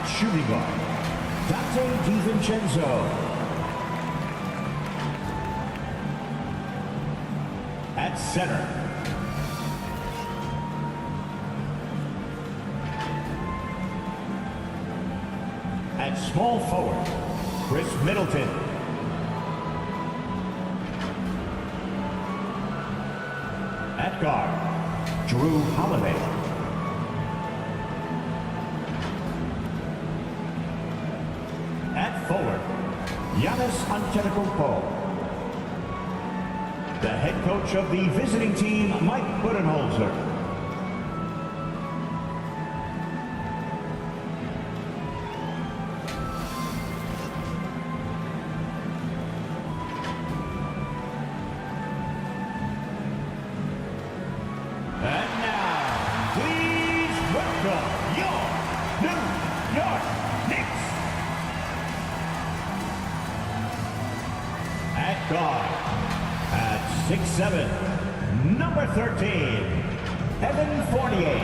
At shooting guard, Dante DiVincenzo. At center, at small forward, Chris Middleton. At guard, Drew Holiday. At forward, Giannis Antetokounmpo. The head coach of the visiting team, Mike Budenholzer. And now, please welcome your New York Knicks. At guard, at 6'7", number 13, Evan Fournier.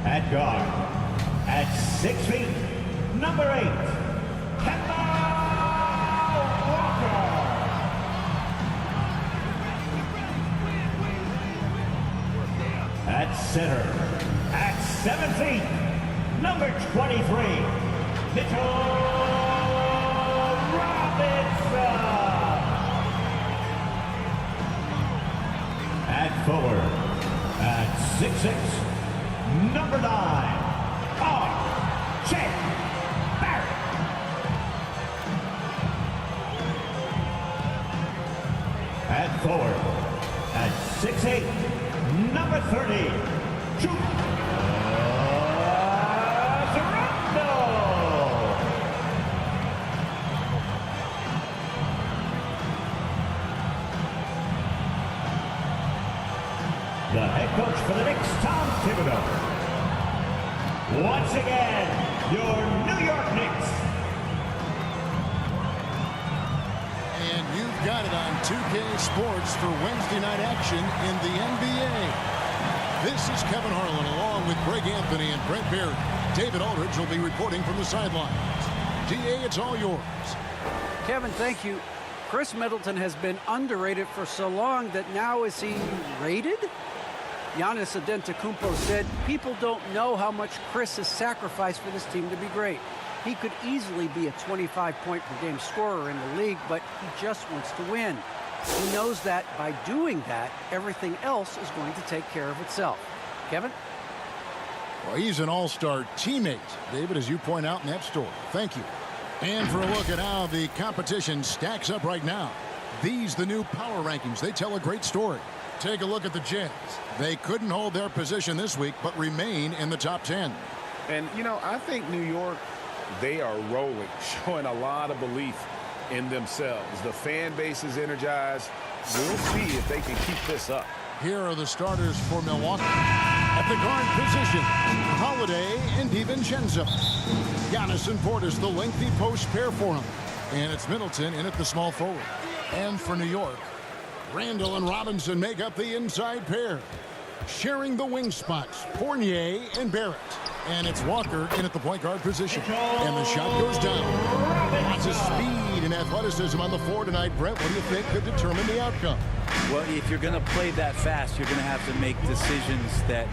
At guard, at 6 feet, number 8, Kemba Walker. At center, at 7 feet, number 23, Mitchell Robinson. At forward, at 6'6", number 9, R.J. Barrett. At forward, at 6'8", number 30, Jude. The head coach for the Knicks, Tom Thibodeau. Once again, your New York Knicks. And you've got it on 2K Sports for Wednesday night action in the NBA. This is Kevin Harlan along with Greg Anthony and Brent Barry. David Aldridge will be reporting from the sidelines. DA, it's all yours. Kevin, thank you. Chris Middleton has been underrated for so long that now is he rated? Giannis Antetokounmpo said, people don't know how much Chris has sacrificed for this team to be great. He could easily be a 25-point-per-game scorer in the league, but he just wants to win. He knows that by doing that, everything else is going to take care of itself. Kevin? Well, he's an all-star teammate, David, as you point out in that story. Thank you. And for a look at how the competition stacks up right now. These, the new power rankings, they tell a great story. Take a look at the Jazz. They couldn't hold their position this week, but remain in the top 10. And, you know, I think New York, they are rolling, showing a lot of belief in themselves. The fan base is energized. We'll see if they can keep this up. Here are the starters for Milwaukee. At the guard position, Holiday and DiVincenzo. Giannis and Portis, the lengthy post pair for him. And it's Middleton in at the small forward. And for New York, Randall and Robinson make up the inside pair. Sharing the wing spots, Fournier and Barrett. And it's Walker in at the point guard position. And the shot goes down. Lots of speed and athleticism on the floor tonight. Brett, what do you think could determine the outcome? Well, if you're going to play that fast, you're going to have to make decisions that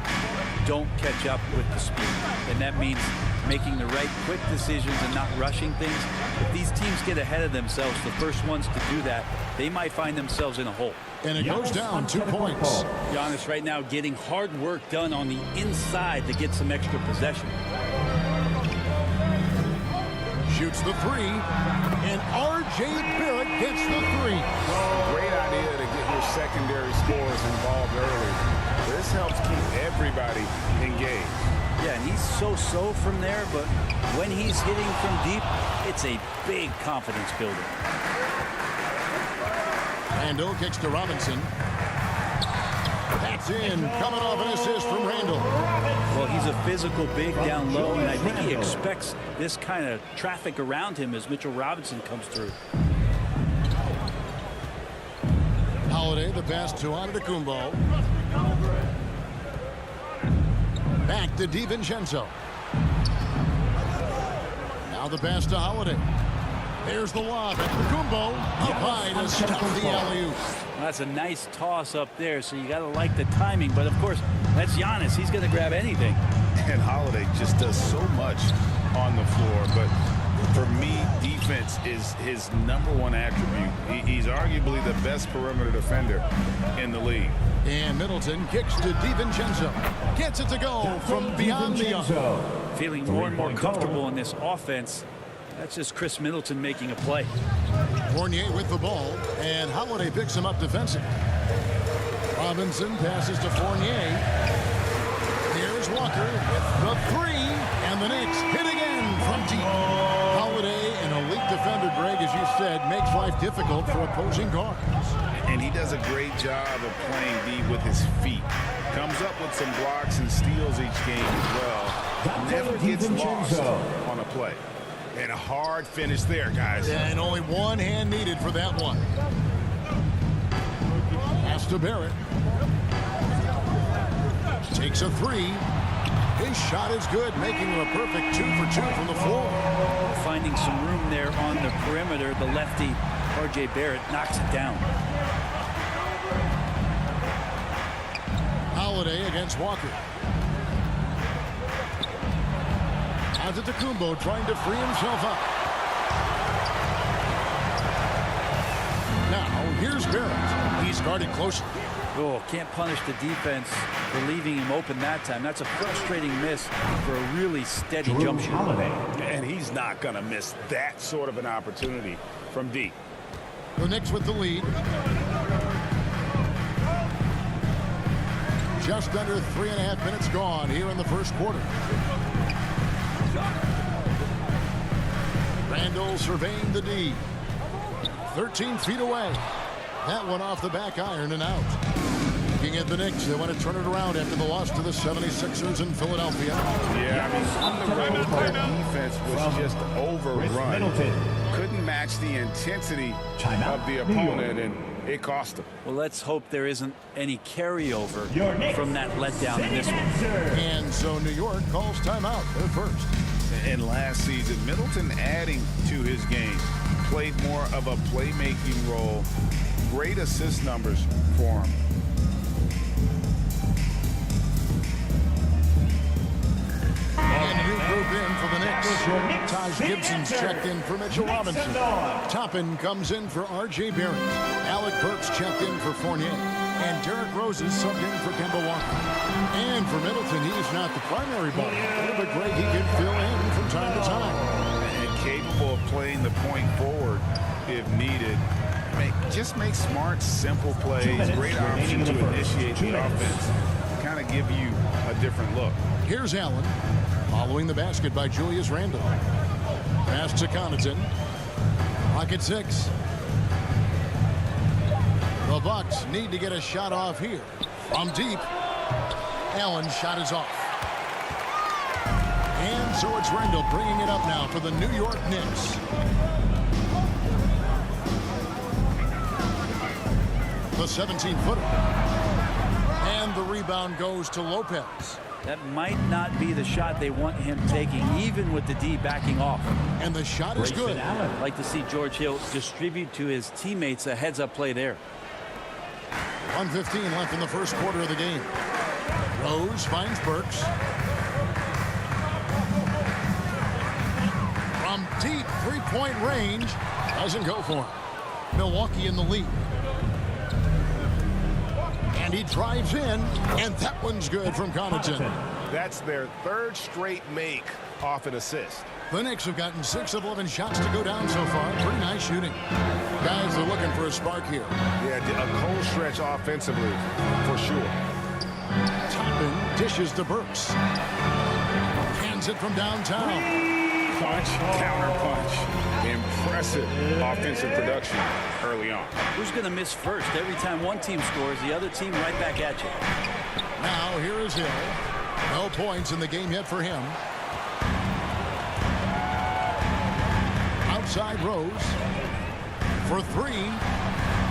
don't catch up with the speed. And that means making the right quick decisions and not rushing things. If these teams get ahead of themselves, the first ones to do that, they might find themselves in a hole. And it goes down 2 points. Giannis right now getting hard work done on the inside to get some extra possession. Shoots the three, and R.J. Barrett gets the three. Great idea to get your secondary scorers involved early. This helps keep everybody engaged. Yeah, and he's so-so from there, but when he's hitting from deep, it's a big confidence builder. Randall kicks to Robinson. That's in, coming off an assist from Randall. Well, he's a physical big down low, and I think he expects this kind of traffic around him as Mitchell Robinson comes through. Holiday, the pass to Antetokounmpo. Back to DiVincenzo. Now the pass to Holiday. There's the lob. Antetokounmpo up high to stop the alley-oop. That's a nice toss up there, so you got to like the timing. But, of course, that's Giannis. He's going to grab anything. And Holiday just does so much on the floor. But for me, defense is his #1 attribute. He's arguably the best perimeter defender in the league. And Middleton kicks to DiVincenzo. Gets it to go from beyond the arc. Feeling more and more comfortable in this offense. That's just Chris Middleton making a play. Fournier with the ball, and Holiday picks him up defensively. Robinson passes to Fournier. Here's Walker with the three, and the Knicks hit again from deep. Holiday, an elite defender, Greg, as you said, makes life difficult for opposing guards. And he does a great job of playing D with his feet. Comes up with some blocks and steals each game as well. Never gets lost on a play. And a hard finish there, guys. And only one hand needed for that one. Pass to Barrett. Takes a three. His shot is good, making him a perfect 2 for 2 from the floor. Finding some room there on the perimeter. The lefty, R.J. Barrett, knocks it down. Holiday against Walker. Antetokounmpo trying to free himself up. Now, here's Barrett. He's guarded closely. Oh, can't punish the defense for leaving him open that time. That's a frustrating miss for a really steady jump shot. And he's not going to miss that sort of an opportunity from deep. The Knicks with the lead. Just under 3.5 minutes gone here in the first quarter. Randall surveying the D. 13 feet away. That one off the back iron and out. Looking at the Knicks, they want to turn it around after the loss to the 76ers in Philadelphia. Yeah, I mean, on the road, their defense was just overrun. Couldn't match the intensity of the opponent, and it cost them. Well, let's hope there isn't any carryover from that letdown in this one. And so New York calls timeout. They're first. And last season, Middleton adding to his game, played more of a playmaking role. Great assist numbers for him. And a new group in for the Knicks. Taj Gibson's checked in for Mitchell Robinson. Toppin comes in for R.J. Barrett. Alec Burks checked in for Fournier. And Derrick Rose is subbed in for Kemba Walker. And for Middleton, he is not the primary ball, but Greg, he can fill in from time to time. And capable of playing the point forward if needed. Just make smart, simple plays. Great option to initiate the offense. Kind of give you a different look. Here's Allen, following the basket by Julius Randle. Pass to Connaughton. Clock at 6. The Bucks need to get a shot off here. From deep. Allen's shot is off. And so it's Randle bringing it up now for the New York Knicks. The 17-footer. And the rebound goes to Lopez. That might not be the shot they want him taking, even with the D backing off. And the shot is good. I'd like to see George Hill distribute to his teammates a heads-up play there. 1:15 left in the first quarter of the game. Rose finds Burks. From deep three-point range. Doesn't go for him. Milwaukee in the lead. And he drives in, and that one's good from Connaughton. That's their third straight make off an assist. The Knicks have gotten 6 of 11 shots to go down so far. Pretty nice shooting. Guys are looking for a spark here. Yeah, a cold stretch offensively, for sure. Toppin dishes to Burks. Hands it from downtown. Punch, counter punch. Impressive offensive production early on. Who's going to miss first? Every time one team scores, the other team right back at you. Now here is Hill. No points in the game yet for him. Outside Rose for 3.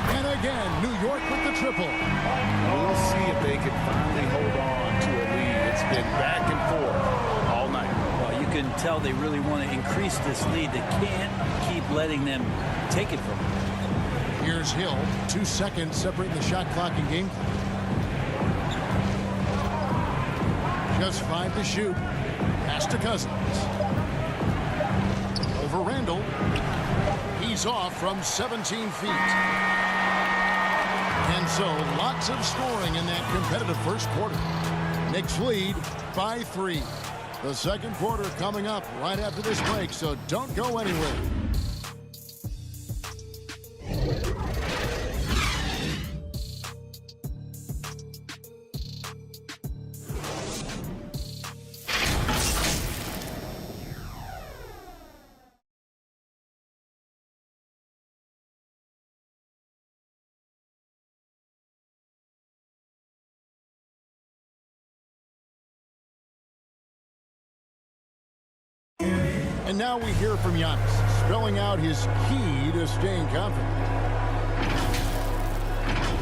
And again, New York with the triple. We'll see if they can finally hold on to a lead. It's been back and forth all night. Well, you can tell they really want to increase this lead. They can't keep letting them take it from them. Here's Hill. 2 seconds separating the shot clock and game clock. Just 5 to shoot. Pass to Cousins. Over Randall. He's off from 17 feet. And so lots of scoring in that competitive first quarter. Knicks lead by 3. The second quarter coming up right after this break, so don't go anywhere. And now we hear from Giannis, spelling out his key to staying confident.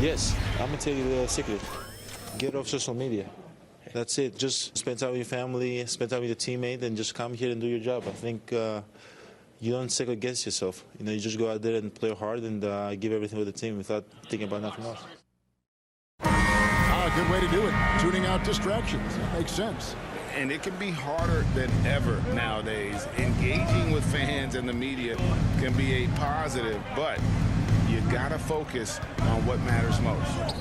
Yes, I'm going to tell you the secret. Get off social media. That's it. Just spend time with your family, spend time with your teammate, and just come here and do your job. I think you don't second guess yourself. You know, you just go out there and play hard and give everything with the team without thinking about nothing else. Good way to do it. Tuning out distractions. That makes sense. And it can be harder than ever nowadays. Engaging with fans and the media can be a positive, but you gotta focus on what matters most.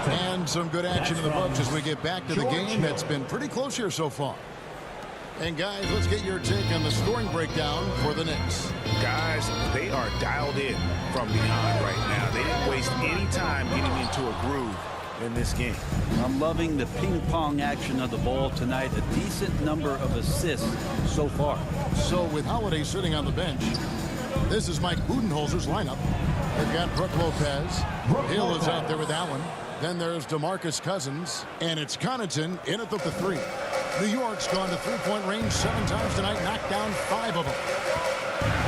And some good action in the Bucks as we get back to the game that's been pretty close here so far. And guys, let's get your take on the scoring breakdown for the Knicks. Guys, they are dialed in from behind right now. They didn't waste any time getting into a groove in this game. I'm loving the ping pong action of the ball tonight. A decent number of assists so far. So with Holiday sitting on the bench, this is Mike Budenholzer's lineup. They've got Brook Lopez. Hill is out there with Allen. Then there's DeMarcus Cousins. And it's Connaughton in at the 3. New York's gone to three-point range 7 times tonight, knocked down 5 of them.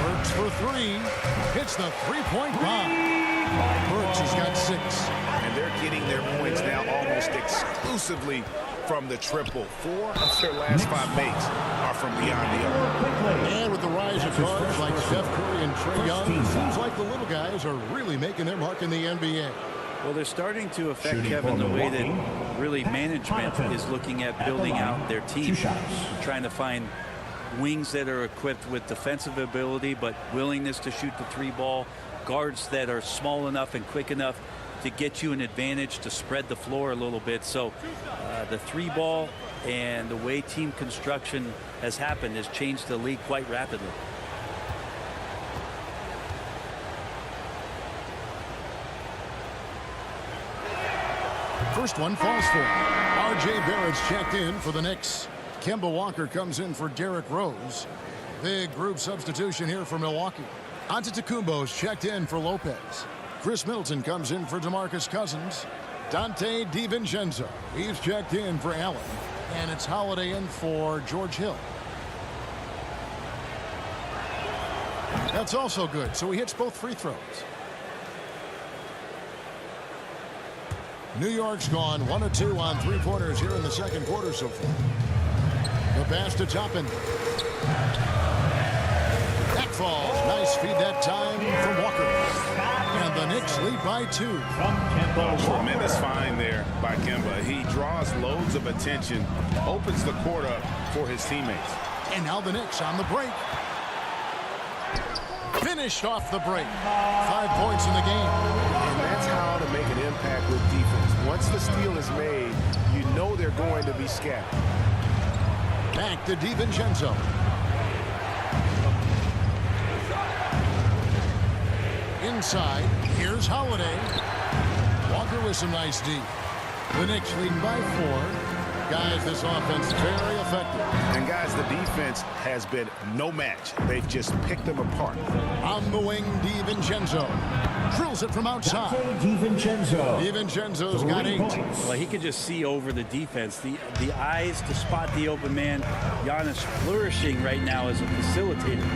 Burks for 3. Hits the three-point bomb. Burks has got 6. And they're getting their points now almost exclusively from the triple. 4 of their last 5 makes are from beyond the arc. And with the rise of guards like Steph Curry and Trae Young, it seems like the little guys are really making their mark in the NBA. Well, they're starting to affect, Kevin, the way that really management is looking at building out their team. Trying to find wings that are equipped with defensive ability but willingness to shoot the 3 ball. Guards that are small enough and quick enough to get you an advantage to spread the floor a little bit. So the 3 ball and the way team construction has happened has changed the league quite rapidly. First one falls for R.J. Barrett's checked in for the Knicks. Kemba Walker comes in for Derrick Rose. Big group substitution here for Milwaukee. Antetokounmpo's checked in for Lopez. Chris Middleton comes in for DeMarcus Cousins. Dante DiVincenzo, he's checked in for Allen. And it's Holiday in for George Hill. That's also good, so he hits both free throws. New York's gone 1 of 2 on 3-pointers here in the second quarter so far. The pass to Toppin. That falls. Nice feed that time from Walker. And the Knicks lead by 2. Tremendous find there by Kemba. He draws loads of attention, opens the court up for his teammates. And now the Knicks on the break. Finished off the break. 5 points in the game. And that's how to make an impact with defense. Once the steal is made, you know they're going to be scattered. Back to DiVincenzo. Inside, here's Holiday. Walker with some nice D. The Knicks leading by 4. Guys, this offense very effective. And guys, the defense has been no match. They've just picked them apart. On the wing, DiVincenzo. Drills it from outside. DiVincenzo's got 8. Well, he could just see over the defense. The eyes to spot the open man. Giannis flourishing right now as a facilitator.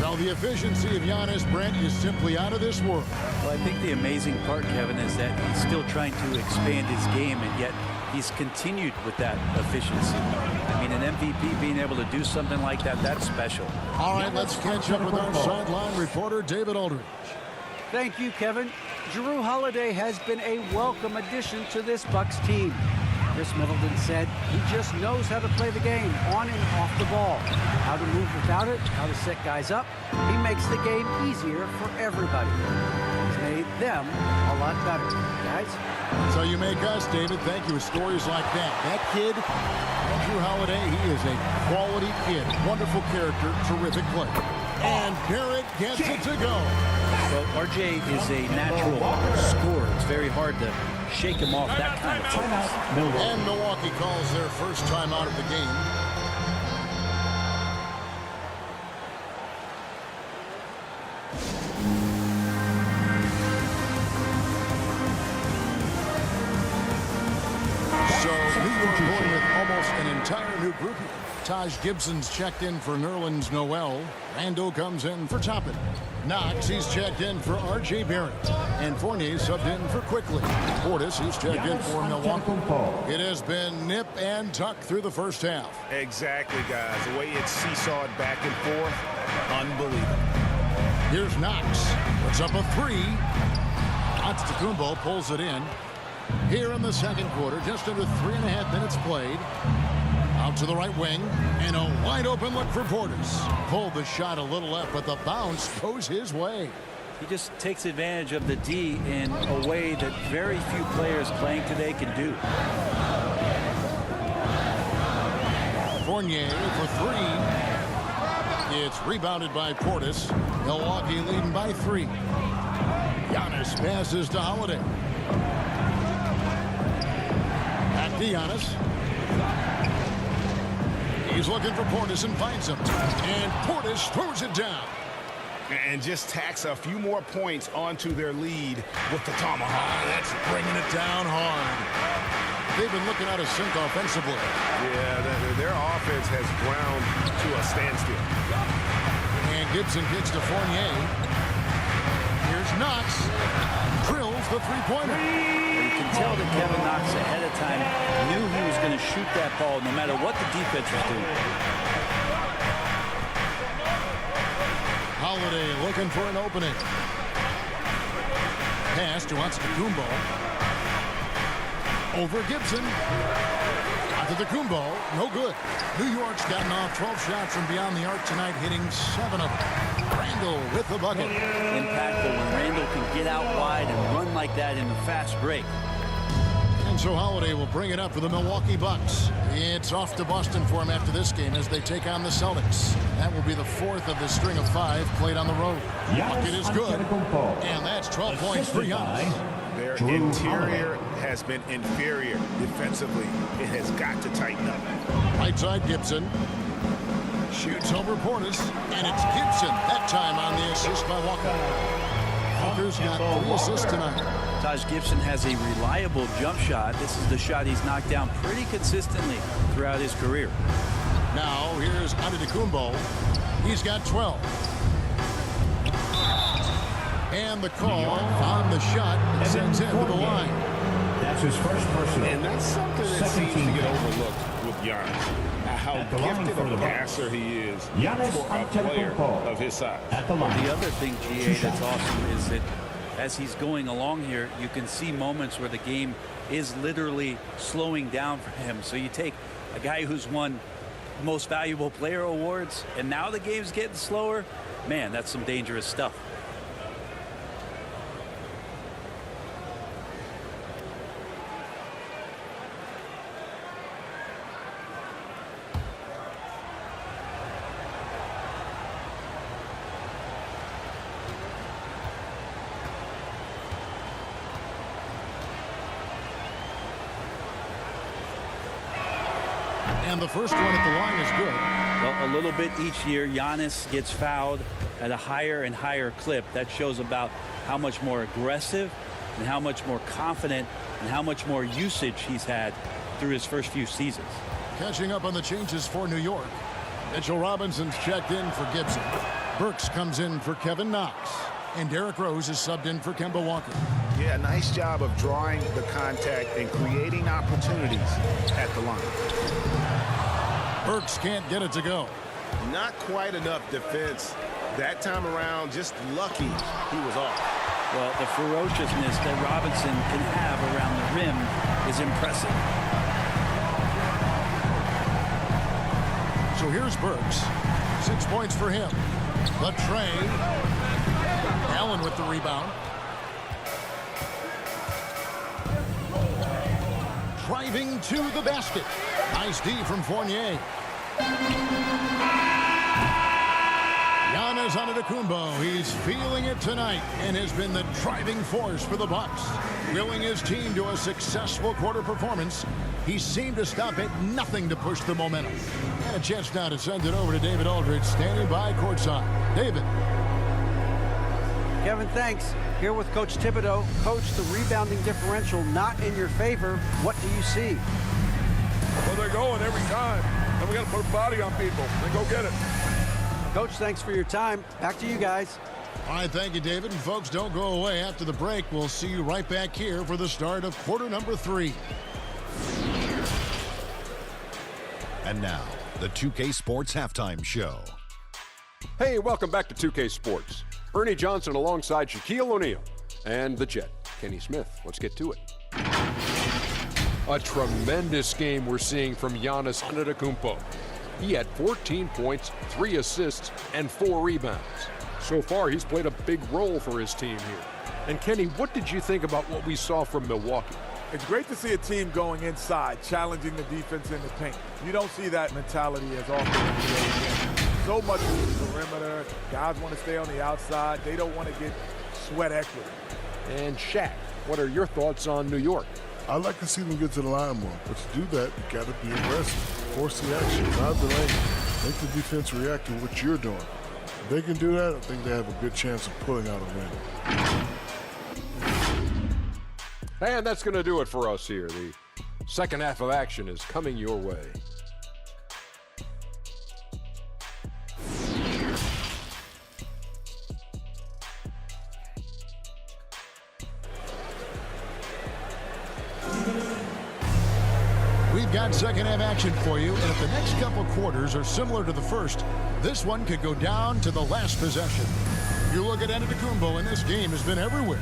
Well, the efficiency of Giannis, Brent, is simply out of this world. Well, I think the amazing part, Kevin, is that he's still trying to expand his game, and yet he's continued with that efficiency. I mean, an MVP being able to do something like that, that's special. All right, let's catch up with our sideline reporter, David Aldridge. Thank you, Kevin. Jrue Holiday has been a welcome addition to this Bucks team. Chris Middleton said he just knows how to play the game on and off the ball, how to move without it, how to set guys up. He makes the game easier for everybody. He's made them a lot better, guys. So you make us, David. Thank you. With stories like that. That kid, Jrue Holiday, he is a quality kid. Wonderful character, terrific player. And Barrett gets it to go. Well, RJ is a natural scorer. It's very hard to shake him off that kind of focus. And Milwaukee calls their first time out of the game. So New York going with almost an entire new group. Taj Gibson's checked in for Nerlens Noel. Randall comes in for Toppin. Knox, he's checked in for R.J. Barrett. And Fournier subbed in for Quickly. Portis, he's checked in for Milwaukee. It has been nip and tuck through the first half. Exactly, guys. The way it's seesawed back and forth, unbelievable. Here's Knox. Puts up a three. Antetokounmpo pulls it in. Here in the second quarter, just under 3.5 minutes played. Out to the right wing, and a wide open look for Portis. Pulled the shot a little left, but the bounce goes his way. He just takes advantage of the D in a way that very few players playing today can do. Fournier for three. It's rebounded by Portis. Milwaukee leading by 3. Giannis passes to Holiday. Back to Giannis. He's looking for Portis and finds him. And Portis throws it down. And just tacks a few more points onto their lead with the tomahawk. That's bringing it down hard. They've been looking out of sync offensively. Yeah, their offense has ground to a standstill. And Gibson kicks to Fournier. Here's Knox. Drills the three-pointer. You can tell that Kevin Knox ahead of time knew he was going to shoot that ball no matter what the defense was doing. Holiday looking for an opening. Pass to Antetokounmpo. Over Gibson. Antetokounmpo, no good. New York's gotten off 12 shots from beyond the arc tonight, hitting 7 of them. Randall with the bucket. Impactful when Randall can get out wide and run like that in a fast break. And so Holiday will bring it up for the Milwaukee Bucks. It's off to Boston for him after this game as they take on the Celtics. That will be the 4th of the string of 5 played on the road. Bucket is good. And that's 12 points for Giannis. Their interior has been inferior defensively. It has got to tighten up. Right side Gibson. Shoots over Portis. And it's Gibson that time on the assist by Walker. Walker's got 3 assists tonight. Taj Gibson has a reliable jump shot. This is the shot he's knocked down pretty consistently throughout his career. Now here's Antetokounmpo. He's got 12. And the call on the shot sends him to the line. That's his first personal. And that's something that seems to get overlooked with Giannis. How gifted a passer he is for a player of his size. The other thing, GA, that's awesome is that as he's going along here, you can see moments where the game is literally slowing down for him. So you take a guy who's won most valuable player awards, and now the game's getting slower. Man, that's some dangerous stuff. And the first one at the line is good. Well, a little bit each year, Giannis gets fouled at a higher and higher clip. That shows about how much more aggressive and how much more confident and how much more usage he's had through his first few seasons. Catching up on the changes for New York. Mitchell Robinson's checked in for Gibson. Burks comes in for Kevin Knox. And Derrick Rose is subbed in for Kemba Walker. Yeah, nice job of drawing the contact and creating opportunities at the line. Burks can't get it to go. Not quite enough defense that time around. Just lucky he was off. Well, the ferociousness that Robinson can have around the rim is impressive. So here's Burks. 6 points for him. The tray. Allen with the rebound. Driving to the basket. Nice D from Fournier. Giannis Antetokounmpo. He's feeling it tonight and has been the driving force for the Bucks. Willing his team to a successful quarter performance, he seemed to stop at nothing to push the momentum. And a chance now to send it over to David Aldridge, standing by courtside. David. Kevin, thanks. Here with Coach Thibodeau. Coach, the rebounding differential not in your favor. What do you see? Well, they're going every time. And we got to put a body on people. Then go get it. Coach, thanks for your time. Back to you guys. All right, thank you, David. And folks, don't go away. After the break, we'll see you right back here for the start of quarter number 3. And now, the 2K Sports Halftime Show. Hey, welcome back to 2K Sports. Ernie Johnson alongside Shaquille O'Neal and the Jet, Kenny Smith. Let's get to it. A tremendous game we're seeing from Giannis Antetokounmpo. He had 14 points, 3 assists, and 4 rebounds. So far, he's played a big role for his team here. And Kenny, what did you think about what we saw from Milwaukee? It's great to see a team going inside, challenging the defense in the paint. You don't see that mentality as often in the NBA. So much on the perimeter. Guys want to stay on the outside. They don't want to get sweat equity. And Shaq, what are your thoughts on New York? I'd like to see them get to the line more, but to do that, you got to be aggressive. Force the action, drive the lane, make the defense react to what you're doing. If they can do that, I think they have a good chance of pulling out a win. And that's going to do it for us here. The second half of action is coming your way. We've got second half action for you, and if the next couple quarters are similar to the first, this one could go down to the last possession. You look at Antetokounmpo, and this game has been everywhere.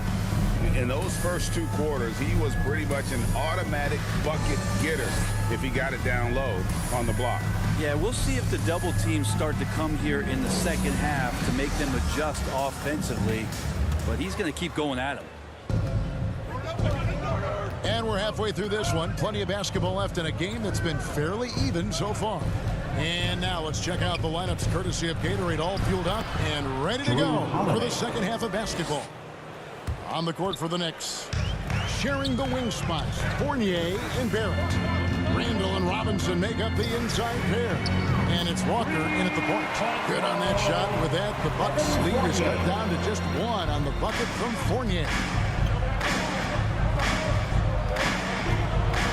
In those first 2 quarters, he was pretty much an automatic bucket getter if he got it down low on the block. Yeah, we'll see if the double teams start to come here in the second half to make them adjust offensively, but he's going to keep going at him. And we're halfway through this one. Plenty of basketball left in a game that's been fairly even so far. And now let's check out the lineups courtesy of Gatorade, all fueled up and ready to go for the second half of basketball. On the court for the Knicks, sharing the wing spots, Fournier and Barrett. Randall and Robinson make up the inside pair. And it's Walker in at the point. Good on that shot. With that, the Bucks lead is cut down to just 1 on the bucket from Fournier.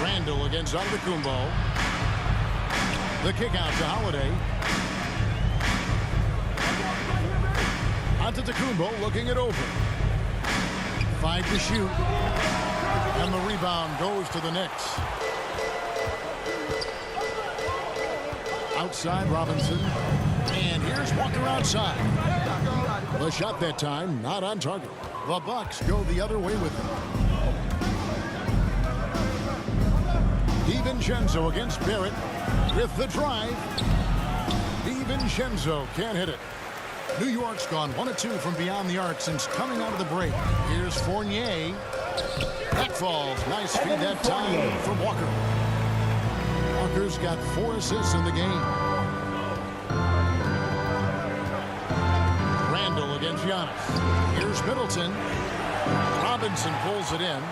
Randall against Antetokounmpo. The kick out to Holiday. Antetokounmpo looking it over. 5 to shoot. And the rebound goes to the Knicks. Outside Robinson. And here's Walker outside. The shot that time not on target. The Bucks go the other way with him. DiVincenzo against Barrett with the drive. DiVincenzo can't hit it. New York's gone 1 of 2 from beyond the arc since coming out of the break. Here's Fournier. That falls. Nice feed that time from Walker. Walker's got 4 assists in the game. Randall against Giannis. Here's Middleton. Robinson pulls it in.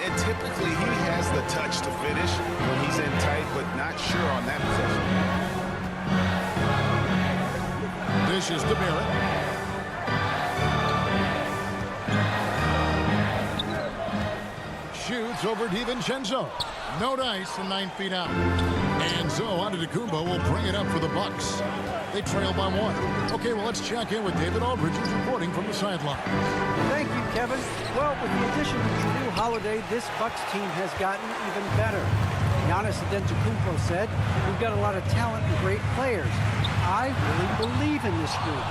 And typically he has the touch to finish when he's in tight, but not sure on that possession. Dishes to Barrett. Shoots over DiVincenzo. No dice and 9 feet out. And so Antetokounmpo will bring it up for the Bucks. They trail by 1. Okay, well, let's check in with David Aldridge, who's reporting from the sideline. Thank you, Kevin. Well, with the addition of Jrue Holiday, this Bucks team has gotten even better. Giannis Antetokounmpo said, "We've got a lot of talent and great players. I really believe in this group.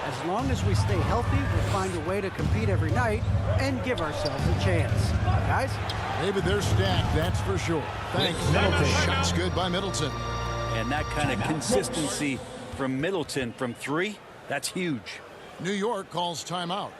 As long as we stay healthy, we'll find a way to compete every night and give ourselves a chance." Guys? David, they're stacked, that's for sure. Thanks. Shots good by Middleton. And that kind of consistency from Middleton from 3, that's huge. New York calls timeout.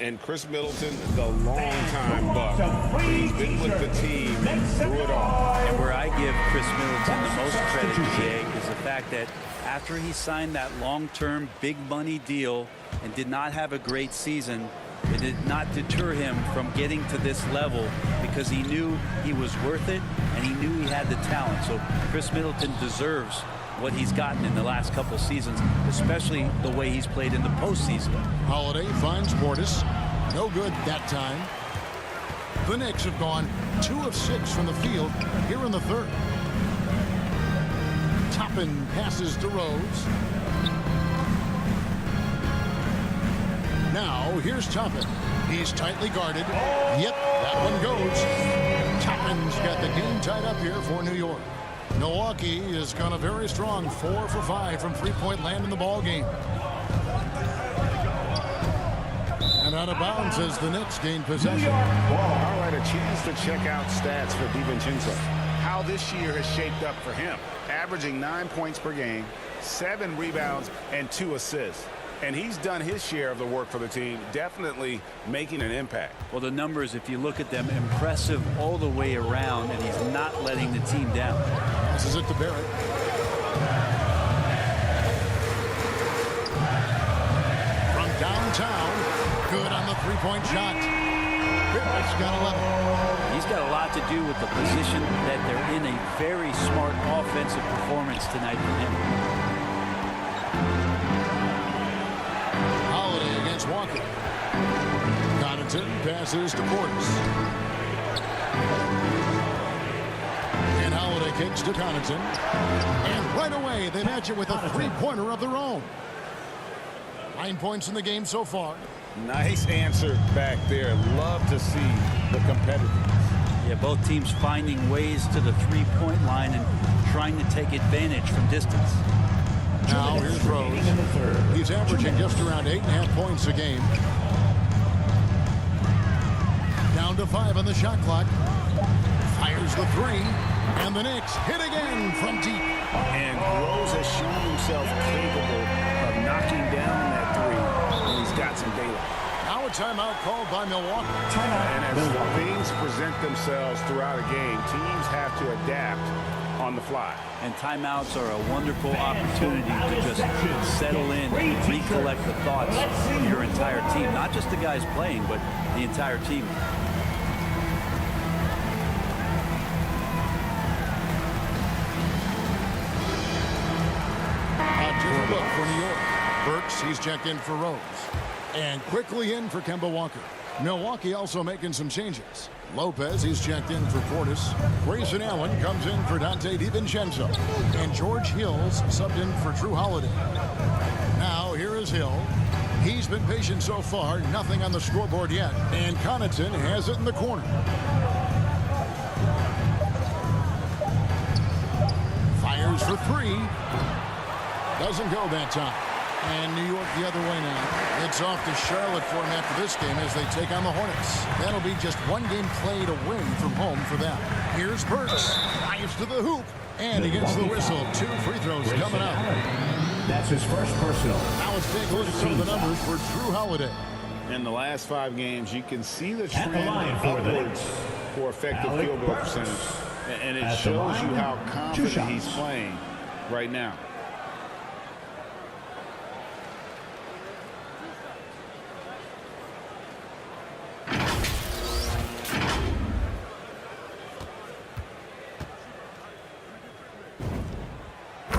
And Chris Middleton, the longtime Buck. He's been with the team through it all. And where I give Chris Middleton the most credit today is the fact that after he signed that long-term big money deal and did not have a great season, it did not deter him from getting to this level because he knew he was worth it and he knew he had the talent. So Chris Middleton deserves what he's gotten in the last couple seasons, especially the way he's played in the postseason. Holiday finds Portis. No good that time. The Knicks have gone 2 of 6 from the field here in the third. Toppin passes to Rose. Now here's Toppin. He's tightly guarded. Yep, that one goes. Toppin's got the game tied up here for New York. Milwaukee has gone a very strong 4 for 5 from three-point land in the ball game. And out of bounds as the Knicks gain possession. All right, a chance to check out stats for DiVincenzo. How this year has shaped up for him. Averaging 9 points per game, 7 rebounds, and 2 assists. And he's done his share of the work for the team, definitely making an impact. Well, the numbers, if you look at them, impressive all the way around, and he's not letting the team down. This is it to Barrett. From downtown, good on the three-point shot. Barrett's got 11. He's got a lot to do with the position that they're in. A very smart offensive performance tonight from him. Holiday against Walker. Connaughton passes to Portis. And Holiday kicks to Connaughton. And right away, they match it with a three-pointer of their own. 9 points in the game so far. Nice answer back there. Love to see the competitiveness. Yeah, both teams finding ways to the three-point line and trying to take advantage from distance. Now here's Rose. He's averaging just around 8.5 points a game. Down to 5 on the shot clock. Fires the 3. And the Knicks hit again from deep. And Rose has shown himself capable of knocking down that 3 when he's got some daylight. Now a timeout called by Milwaukee. And as things present themselves throughout a game, teams have to adapt on the fly. And timeouts are a wonderful opportunity to just settle in and recollect the thoughts of your entire team. Not just the guys playing, but the entire team. A different look for New York. Burks, he's checked in for Rose. And quickly in for Kemba Walker. Milwaukee also making some changes. Lopez, he's checked in for Portis. Grayson Allen comes in for Dante DiVincenzo. And George Hill's subbed in for Jrue Holiday. Now here is Hill. He's been patient so far. Nothing on the scoreboard yet. And Connaughton has it in the corner. Fires for 3. Doesn't go that time. And New York the other way now. It's off to Charlotte for them after this game as they take on the Hornets. That'll be just one game played away from home for them. Here's Burks. Drives to the hoop. And he gets the whistle. 2 free throws coming up. That's his first personal. Now let's take a look at some of the numbers for Jrue Holiday. In the last 5 games, you can see the trend the line for the upwards for effective Alec field goal Burks. percentage. And it At the shows line, you how 2 confident shots. he's playing right now.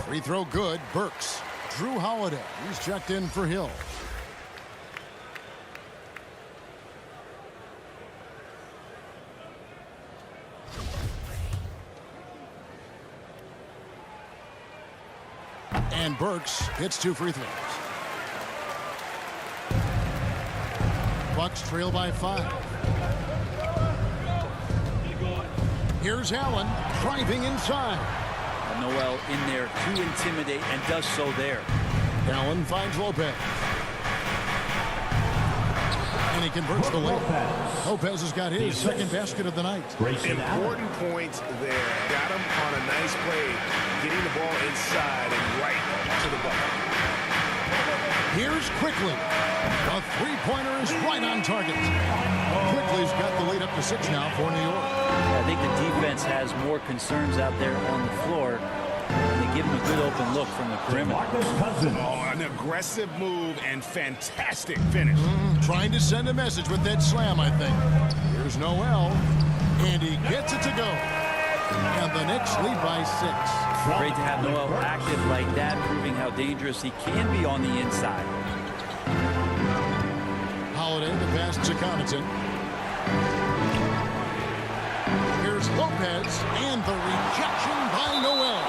Free throw good. Burks. Jrue Holiday. He's checked in for Hill. And Burks hits 2 free throws. Bucks trail by 5. Here's Allen driving inside. Noel in there to intimidate and does so there. Allen finds Lopez. And he converts the lead. Lopez has got his second basket of the night. Important points there. Got him on a nice play, getting the ball inside and right to the bucket. Here's Quickly. A three-pointer is right on target. Quickly's got the lead up to 6 now for New York. I think the defense has more concerns out there on the floor. And they give him a good open look from the perimeter. Oh, an aggressive move and fantastic finish. Trying to send a message with that slam, I think. Here's Noel, and he gets it to go. And the Knicks lead by 6. Great to have Noel active like that, proving how dangerous he can be on the inside. Holiday, the pass to Connaughton. Here's Lopez, and the rejection by Noel.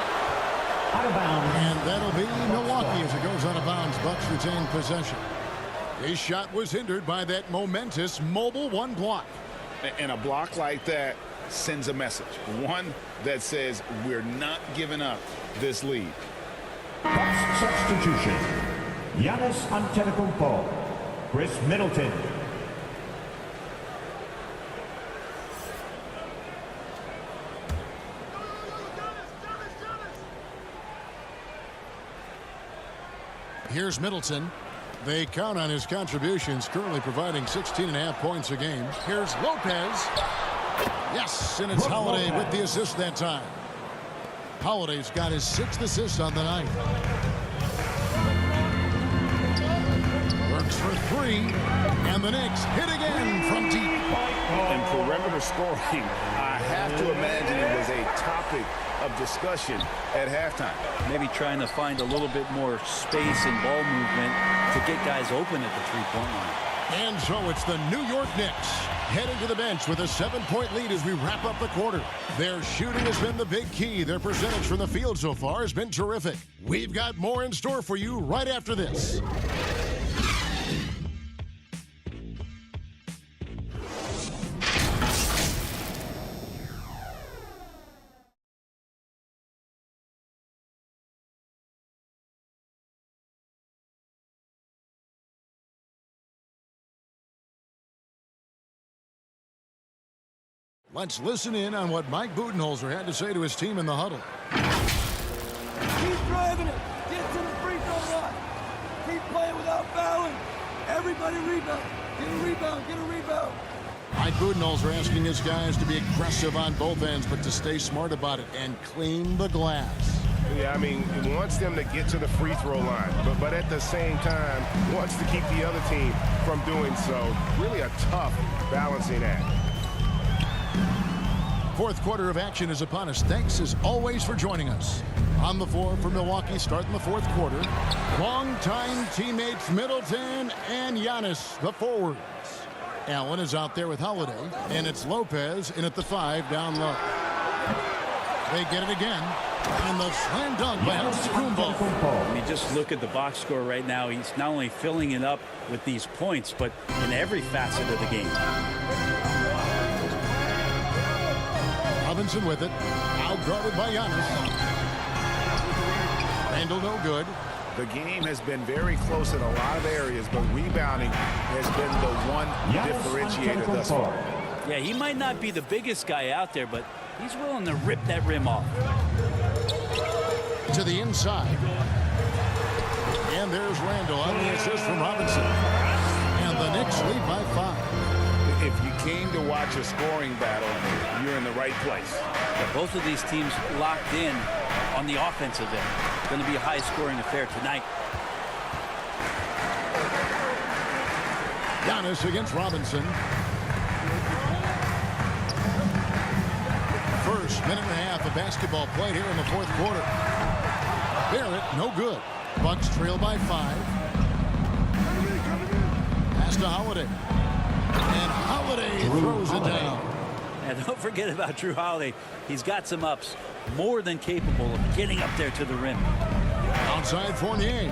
Out of bounds. And that'll be Milwaukee as it goes out of bounds. Bucks retain possession. His shot was hindered by that momentous mobile 1 block. And a block like that sends a message. One that says we're not giving up this lead. Bucks substitution. Giannis Antetokounmpo. Chris Middleton. Here's Middleton. They count on his contributions, currently providing 16.5 points a game. Here's Lopez. Yes, and it's Holiday with the assist that time. Holiday's got his 6th assist on the night. Works for 3, and the Knicks hit again from deep. And perimeter scoring, I have to imagine it was a topic of discussion at halftime. Maybe trying to find a little bit more space and ball movement to get guys open at the three-point line. And so it's the New York Knicks heading to the bench with a 7-point lead as we wrap up the quarter. Their shooting has been the big key. Their percentage from the field so far has been terrific. We've got more in store for you right after this. Let's listen in on what Mike Budenholzer had to say to his team in the huddle. Keep driving it. Get to the free throw line. Keep playing without fouling. Everybody rebound. Get a rebound. Get a rebound. Mike Budenholzer asking his guys to be aggressive on both ends, but to stay smart about it and clean the glass. Yeah, I mean, he wants them to get to the free throw line, but at the same time, wants to keep the other team from doing so. Really a tough balancing act. Fourth quarter of action is upon us. Thanks as always for joining us. On the floor for Milwaukee starting the fourth quarter. Longtime teammates Middleton and Giannis, the forwards. Allen is out there with Holiday, and it's Lopez in at the 5 down low. They get it again, and the slam dunk by Antetokounmpo. I mean, just look at the box score right now. He's not only filling it up with these points, but in every facet of the game. Robinson with it, out-guarded by Giannis. Randall no good. The game has been very close in a lot of areas, but rebounding has been the one differentiator thus far. Yeah, he might not be the biggest guy out there, but he's willing to rip that rim off. To the inside. And there's Randall on the assist from Robinson. And the Knicks lead by 5. If you came to watch a scoring battle, you're in the right place. Yeah, both of these teams locked in on the offensive end. Going to be a high-scoring affair tonight. Giannis against Robinson. First minute and a half of basketball played here in the fourth quarter. Barrett, no good. Bucks trail by 5. Pass to Holiday. And Holiday throws it down. And don't forget about Drew Holiday. He's got some ups, more than capable of getting up there to the rim. Outside Fournier.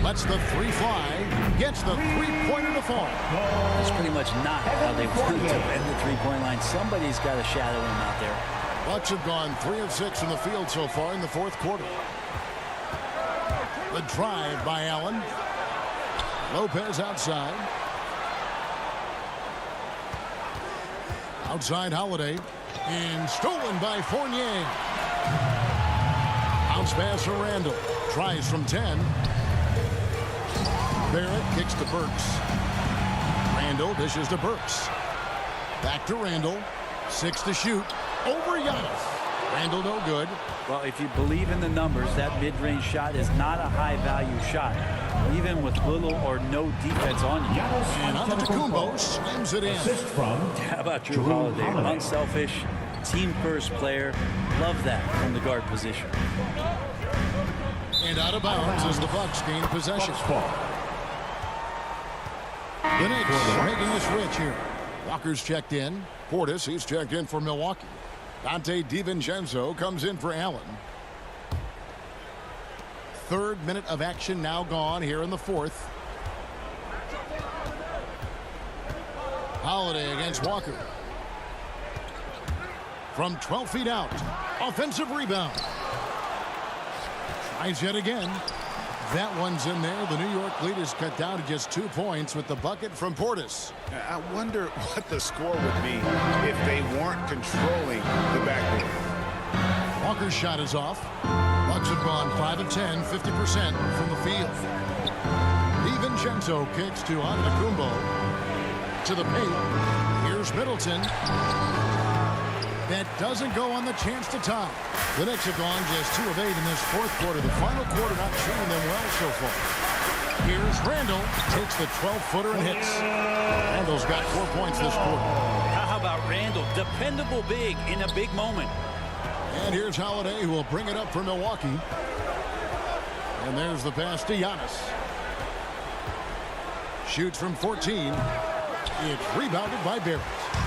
Lets the three fly. Gets the three-pointer to fall. That's pretty much not how they want to end the three-point line. Somebody's got to shadow him out there. Bucks have gone 3 of 6 in the field so far in the fourth quarter. The drive by Allen. Lopez outside. Outside Holiday. And stolen by Fournier. Bounce pass for Randall. Tries from 10. Barrett kicks to Burks. Randall dishes to Burks. Back to Randall. 6 to shoot. Over Giannis. Randall no good. Well, if you believe in the numbers, that mid-range shot is not a high-value shot, even with little or no defense on you. And Antetokounmpo slams it in. How about Drew Holiday? Unselfish, team-first player. Love that from the guard position. And out of bounds as the Bucks gain possession. The Knicks making a switch here. Walker's checked in. Portis, he's checked in for Milwaukee. Dante DiVincenzo comes in for Allen. Third minute of action now gone here in the fourth. Holiday against Walker. From 12 feet out. Offensive rebound. Tries yet again. That one's in there. The New York lead is cut down to just 2 points with the bucket from Portis. I wonder what the score would be if they weren't controlling the backboard. Walker's shot is off. Bucks have gone 5 of 10, 50% from the field. DiVincenzo kicks to Antetokounmpo. To the paint. Here's Middleton. That doesn't go on the chance to tie. The Knicks have gone just 2 of 8 in this fourth quarter. The final quarter not treating them well so far. Here's Randall. Takes the 12-footer and hits. Randall's got 4 points this quarter. How about Randall? Dependable big in a big moment. And here's Holiday, who will bring it up for Milwaukee. And there's the pass to Giannis. Shoots from 14. It's rebounded by Barrett.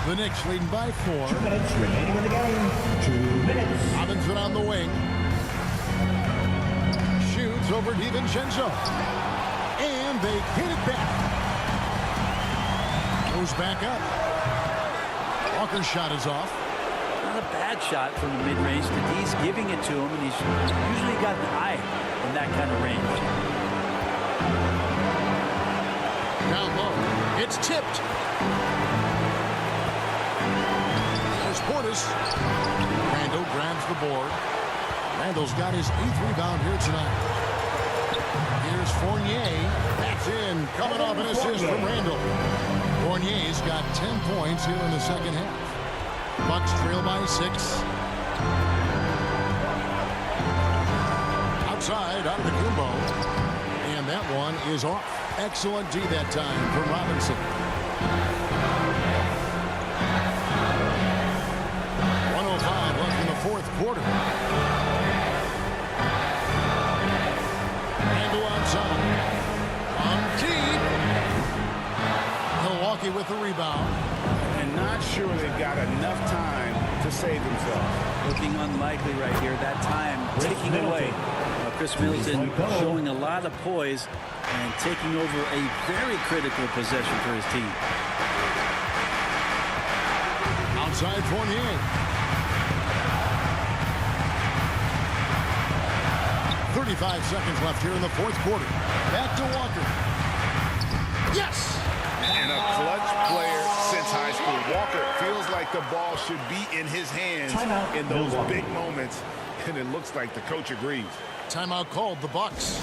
The Knicks leading by 4. 2 minutes remaining in the game. 2 minutes. Robinson on the wing. Shoots over DiVincenzo. And they get it back. Goes back up. Walker's shot is off. Not a bad shot from the mid-range. He's giving it to him, and he's usually got an eye in that kind of range. Down low. It's tipped. There's Portis. Randall grabs the board. Randall's got his 8th rebound here tonight. Here's Fournier. That's in. Coming off an assist from Randall. Fournier's got 10 points here in the second half. Bucks trail by 6. Outside, Antetokounmpo. And that one is off. Excellent D that time from Robinson. 1:05 left in the fourth quarter. Randall outside. On deep. Milwaukee with the rebound. And not sure they've got enough time to save themselves. Looking unlikely right here. That time ticking away. Chris Middleton showing a lot of poise and taking over a very critical possession for his team. Outside Fournier. 35 seconds left here in the fourth quarter. Back to Walker. Yes! And a clutch player since high school. Walker feels like the ball should be in his hands in those big moments. And it looks like the coach agrees. Timeout called the Bucks.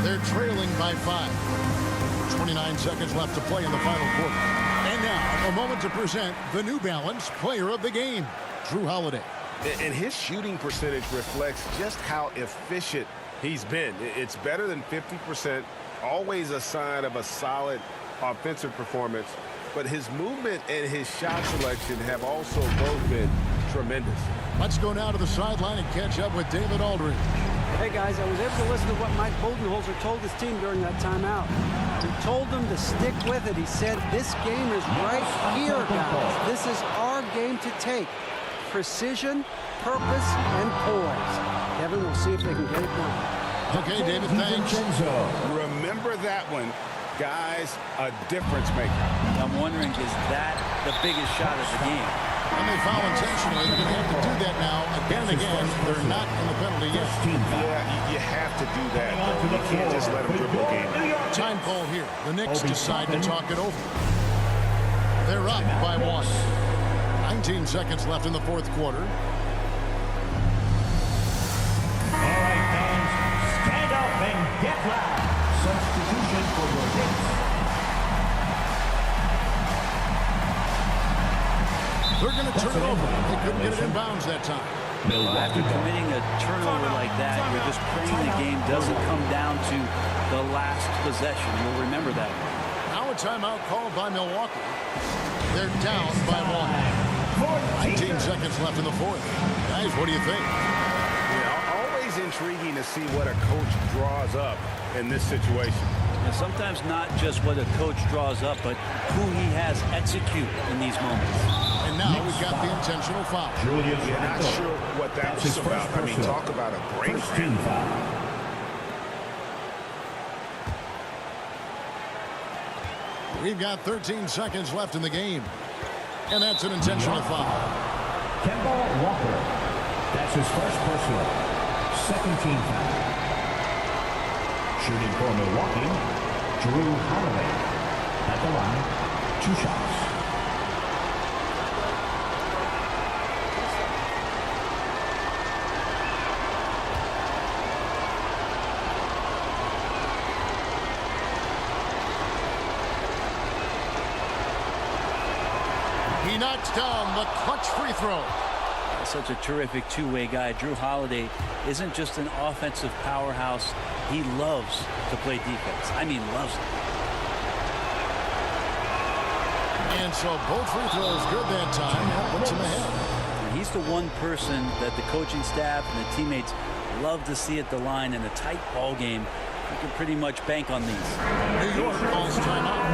They're trailing by 5. 29 seconds left to play in the final quarter. And now, a moment to present the New Balance Player of the Game, Drew Holiday. And his shooting percentage reflects just how efficient he's been. It's better than 50%, always a sign of a solid offensive performance. But his movement and his shot selection have also both been tremendous. Let's go now to the sideline and catch up with David Aldridge. Hey, guys, I was able to listen to what Mike Budenholzer told his team during that timeout. He told them to stick with it. He said, this game is right here, guys. This is our game to take. precision, purpose, and poise. Kevin, we'll see if they can get it done. Okay, David, thanks. Remember that one. Guys, a difference maker. I'm wondering, is that the biggest shot of the game? And they foul intentionally. They're going to have to do that now again and again. They're not in the penalty yet. Yeah, you have to do that. You can't just let them dribble the game. Time call here. The Knicks decide to talk it over. They're up by 1. 19 seconds left in the fourth quarter. All right, fans, stand up and get loud. Substitution for your Knicks. They're going to turn it over. They couldn't get it in bounds that time. After committing a turnover like that, you're just praying the game doesn't come down to the last possession. You'll remember that one. Now a timeout called by Milwaukee. They're down by 1. 19 seconds left in the fourth. Guys, what do you think? Always intriguing to see what a coach draws up in this situation. And sometimes not just what a coach draws up, but who he has execute in these moments. And now we've got the intentional foul. You're not sure what that was about. I mean, talk about a break. Team foul. We've got 13 seconds left in the game. And that's an intentional foul. Kemba Walker. That's his first personal. Second team foul. Shooting for Milwaukee, Drew Holiday. At the line, 2 shots. He knocks down the clutch free throw. Such a terrific two-way guy. Drew Holiday isn't just an offensive powerhouse. He loves to play defense. I mean, loves it. And so both free throws good that time. That puts him ahead. And he's the one person that the coaching staff and the teammates love to see at the line in a tight ball game. You can pretty much bank on these. New York calls timeout.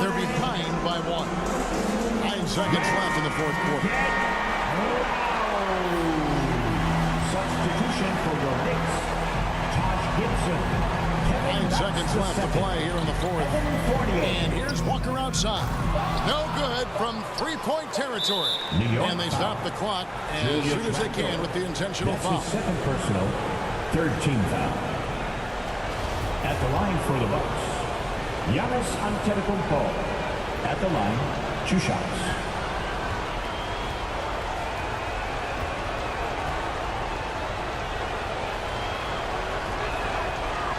They're behind by 1. 9 seconds left in the fourth quarter. Substitution for your Knicks, Josh Gibson. 9 seconds left to play here in the fourth. And here's Walker outside. No good from three-point territory. And they stop the clock as soon as they can with the intentional foul. That's his second personal, third team foul. At the line for the Bucks, Giannis Antetokounmpo. At the line, 2 shots.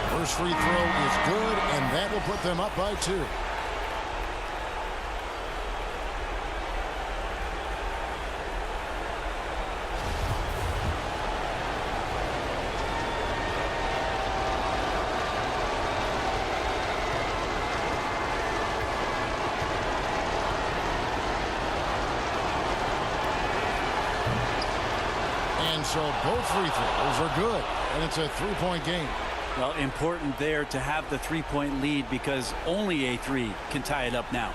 First free throw is good, and that will put them up by 2. And so both free throws are good, and it's a 3-point game. Well, important there to have the 3-point lead because only a 3 can tie it up now.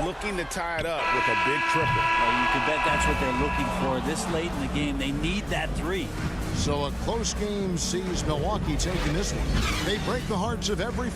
Looking to tie it up with a big triple. Well, you can bet that's what they're looking for. This late in the game, they need that 3. So a close game sees Milwaukee taking this one. They break the hearts of every